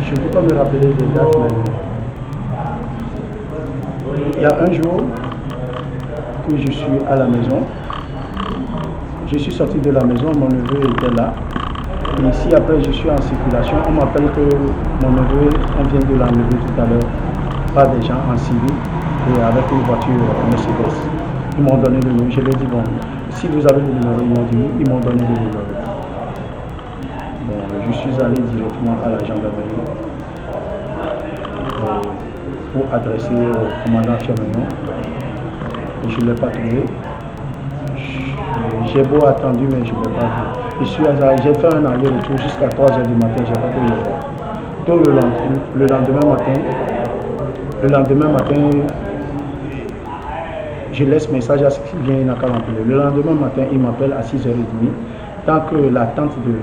je ne peux pas me rappeler des dates, mais il y a un jour que je suis à la maison. Je suis sorti de la maison, mon neveu était là. Et ici, après, je suis en circulation. On m'appelle que mon neveu, on vient de l'enlever tout à l'heure, par des gens en civil et avec une voiture Mercedes. Ils m'ont donné le numéro. Je leur ai dit, bon, si vous avez le numéro, ils m'ont dit oui, ils m'ont donné le numéro. Bon, je suis allé directement à la gendarmerie pour adresser au commandant Firmino. Je ne l'ai pas trouvé. J'ai beau attendu, mais je ne l'ai pas vu. J'ai fait un aller-retour jusqu'à 3h du matin, je n'ai pas pu le voir. Donc le lendemain matin, je laisse message à ce qui vient, il n'a qu'à m'appeler. Le lendemain matin, il m'appelle à 6h30, tant que la tante de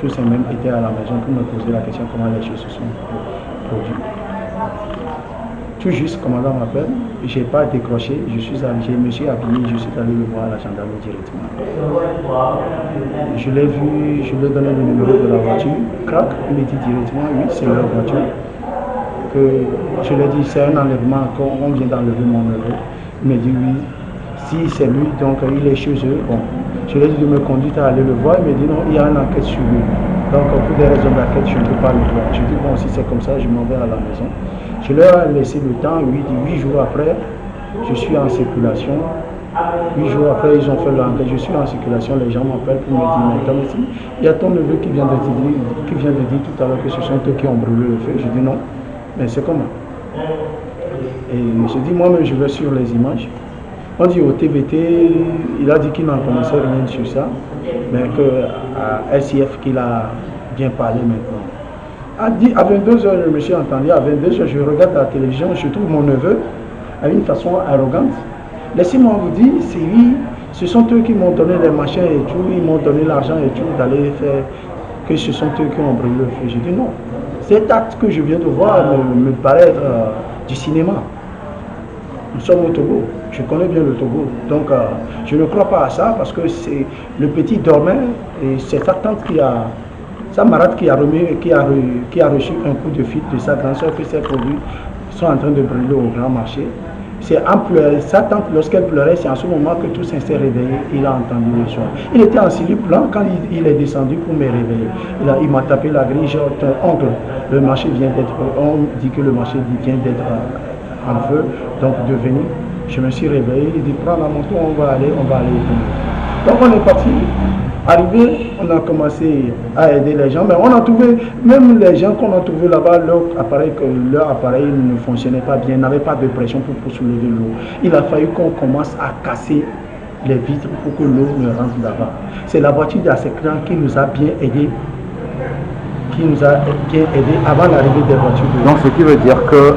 tous ces mêmes était à la maison pour me poser la question comment les choses se sont produites. Tout juste, commandant m'appelle, je n'ai pas décroché, je me suis habillé, je suis allé le voir à la gendarmerie directement. Je l'ai vu, je lui ai donné le numéro de la voiture, crac, il me dit directement, oui, c'est leur voiture. Je lui ai dit, c'est un enlèvement, on vient d'enlever mon neveu. Il me dit oui, si c'est lui, donc il est chez eux. Bon, je lui ai dit de me conduire à aller le voir, il me dit non, il y a une enquête sur lui. Donc pour des raisons d'enquête, je ne peux pas le voir. Je dis bon, si c'est comme ça, je m'en vais à la maison. Je leur ai laissé le temps, 8 jours après, je suis en circulation. 8 jours après, ils ont fait l'enquête, je suis en circulation, les gens m'appellent pour me dire, mais il y a ton neveu qui vient de dire tout à l'heure que ce sont eux qui ont brûlé le feu. Je dis non, mais c'est comment? Et je dis moi-même, je vais sur les images. On dit au TVT, il a dit qu'il n'en connaissait rien sur ça, mais qu'à SIF qu'il a bien parlé maintenant. À 22h, je me suis entendu, à 22h, je regarde la télévision, je trouve mon neveu à une façon arrogante. Laissez-moi vous dire, c'est lui, ce sont eux qui m'ont donné les machins et tout, ils m'ont donné l'argent et tout, d'aller faire, que ce sont eux qui ont brûlé le feu. J'ai dit non, cet acte que je viens de voir me paraît être du cinéma. Nous sommes au Togo, je connais bien le Togo, donc je ne crois pas à ça parce que c'est le petit dormait et c'est sa tante sa marade qui a reçu un coup de fil de sa grande soeur que ses produits sont en train de brûler au grand marché. C'est en pleurant, sa tante lorsqu'elle pleurait, c'est en ce moment que tout s'est réveillé, il a entendu le son. Il était en slip blanc quand il est descendu pour me réveiller. Il m'a tapé la grille, genre ton oncle, le marché vient d'être, on dit que le marché vient d'être en feu, donc de venir. Je me suis réveillé, il dit prends la moto, on va aller éteindre. Donc on est parti. Arrivé, on a commencé à aider les gens, mais on a trouvé, même les gens qu'on a trouvé là-bas, leur appareil ne fonctionnait pas bien, n'avait pas de pression pour soulever l'eau. Il a fallu qu'on commence à casser les vitres pour que l'eau ne rentre là-bas. C'est la voiture d'Assekran qui nous a bien aidé, avant l'arrivée des voitures. Donc ce qui veut dire que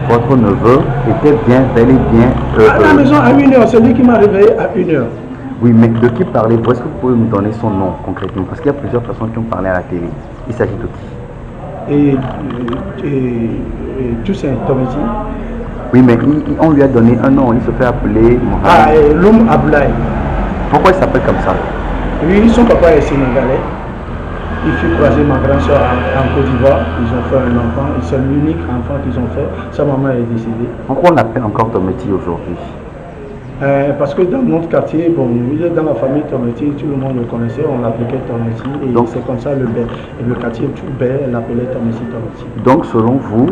votre neveu était bel et bien... à la maison à 1h, c'est lui qui m'a réveillé à 1h. Oui, mais de qui parlez-vous? Est-ce que vous pouvez me donner son nom concrètement? Parce qu'il y a plusieurs personnes qui ont parlé à la télé. Il s'agit de qui? Toussaint Tometi. Oui, mais on lui a donné un nom. Il se fait appeler Mohamed. L'homme Ablaï. Pourquoi il s'appelle comme ça? Oui, son papa est sénégalais. Il fut croisé ma grande soeur en Côte d'Ivoire. Ils ont fait un enfant. C'est l'unique enfant qu'ils ont fait. Sa maman est décédée. Pourquoi on l'appelle encore Tometi aujourd'hui? Parce que dans notre quartier, bon, il est dans la famille Tometi, tout le monde le connaissait, on l'appelait Tometi, et donc c'est comme ça le quartier tout l'appelait Tometi. Donc selon vous,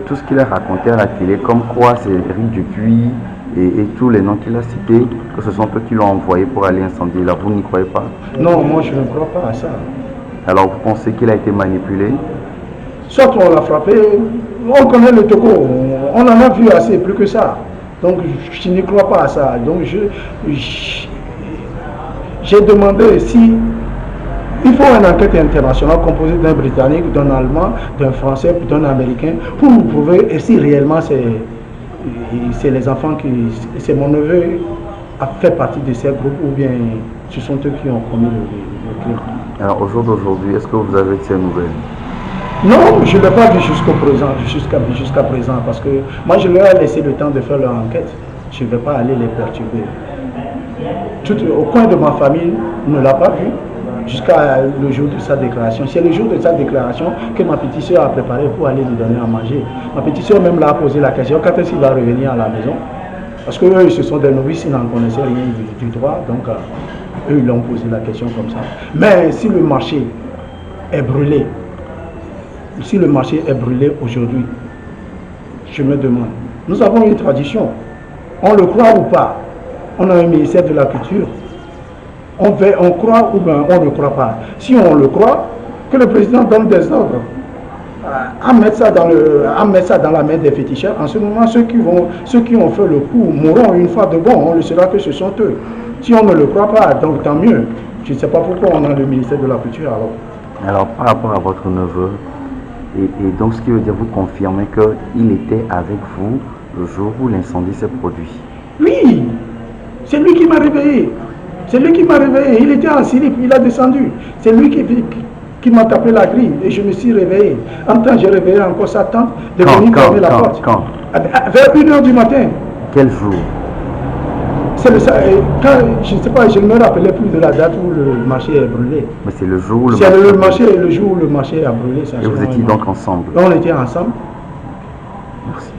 tout ce qu'il a raconté à la télé, comme quoi c'est Eric Dupuis et tous les noms qu'il a cités, que ce sont eux qui l'ont envoyé pour aller incendier là, vous n'y croyez pas? Non, moi je ne crois pas à ça. Alors vous pensez qu'il a été manipulé? Soit on l'a frappé, on connaît le Togo, on en a vu assez, plus que ça. Donc je ne crois pas à ça. Donc j'ai demandé si il faut une enquête internationale composée d'un Britannique, d'un Allemand, d'un Français, d'un Américain pour nous prouver si réellement c'est les enfants c'est mon neveu a fait partie de ces groupes ou bien ce sont eux qui ont commis le crime. Alors au jour d'aujourd'hui, est-ce que vous avez ces nouvelles? Non, je ne l'ai pas vu jusqu'à présent, parce que moi je leur ai laissé le temps de faire leur enquête. Je ne vais pas aller les perturber. Au coin de ma famille ne l'a pas vu. jusqu'à le jour de sa déclaration. C'est le jour de sa déclaration que ma petite soeur a préparé pour aller lui donner à manger. Ma petite soeur même l'a posé la question, quand est-ce qu'il va revenir à la maison? Parce que eux, ce sont des novices, ils n'en connaissaient rien du droit, donc eux, ils l'ont posé la question comme ça. Mais si le marché est brûlé, aujourd'hui, je me demande, nous avons une tradition, on le croit ou pas, on a un ministère de la culture, on croit ou bien on ne croit pas. Si on le croit, que le président donne des ordres, à mettre ça dans la main des féticheurs. En ce moment, ceux qui ont fait le coup mourront une fois de bon, on le saura que ce sont eux. Si on ne le croit pas, donc tant mieux. Je ne sais pas pourquoi on a le ministère de la culture alors. Alors, par rapport à votre neveu, et donc ce qui veut dire, vous confirmez qu'il était avec vous le jour où l'incendie s'est produit? Oui, c'est lui qui m'a réveillé. C'est lui qui m'a réveillé. Il était en slip, il a descendu. C'est lui qui m'a tapé la grille et je me suis réveillé. En même temps, j'ai réveillé encore sa tante de venir fermer la porte. Quand? Vers 1h du matin. Quel jour? Je ne sais pas, je ne me rappelais plus de la date où le marché est brûlé. Mais c'est le jour où le jour où le marché a brûlé. Et vous étiez donc ensemble? On était ensemble. Merci.